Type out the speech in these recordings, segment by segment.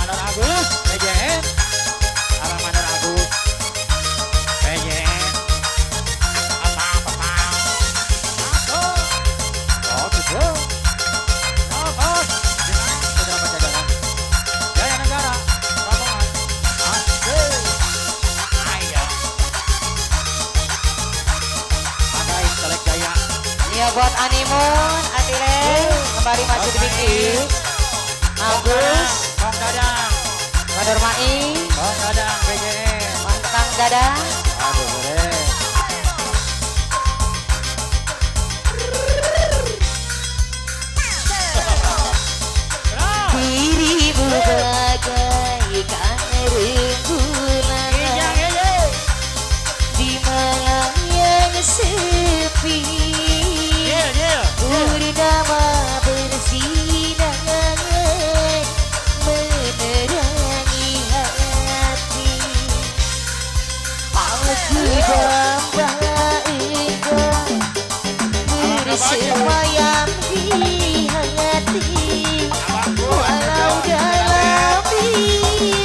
Mandor Agus, PJN. Abang Mandor Agus, PJN. Apa? Oh, gitu. Oh, bos. Sudah baca jalan. Jaya Negara, Lamongan. Asik. Ayo. Pakai Selek Jaya. Iya buat Animun, Atile, kembali masih dibikin. Agus, Kang Dadang, Mandor Mai, Kang Dadang, PJN. Mantang Dadang. Aduh, boleh. Dirimu bagaikan rembulan di malam yang sepi. Purnama bersinar menerangi hati. Aku damba engkau bersemayam di hati. Walau dalam mimpi,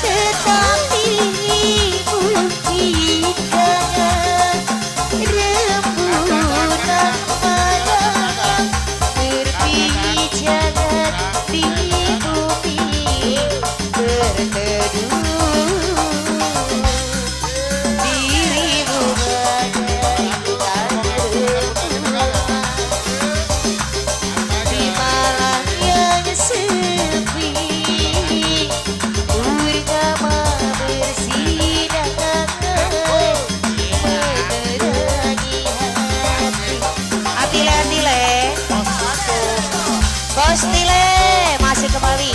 tetapi buktikan rembulan malam berbicara di bumi berteduh. Dirimu bagaikan rembulan di malam yang sepi. Purnama bersinar menerangi hati. Atile, Bos Tile masih kembali.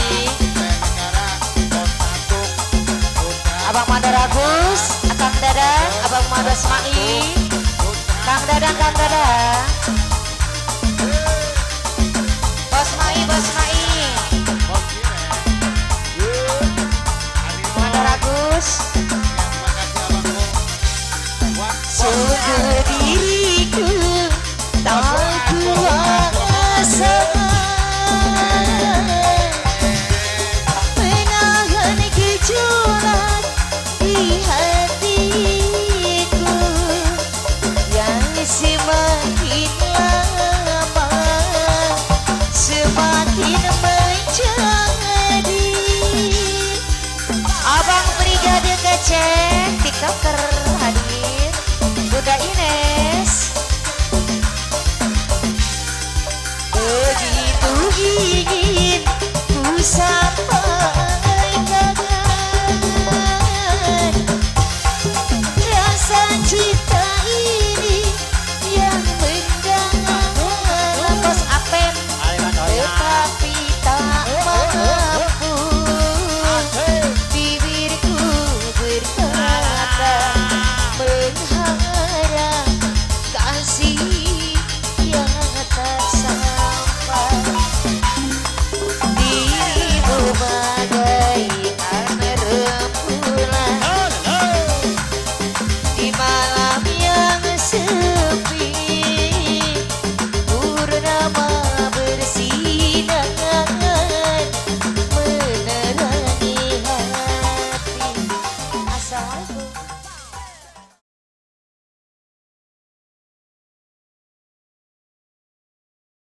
Abang Mandor Agus, Kang Dadang, Abang Mandor Smai, Kang Dadang. Bos Mai. Mandor Agus, sungguh diriku tak kuasa menahan gejolak di hatiku yang semakin lama semakin menjadi. Abang Brigade Kecek TikToker hadir. Bunda Ines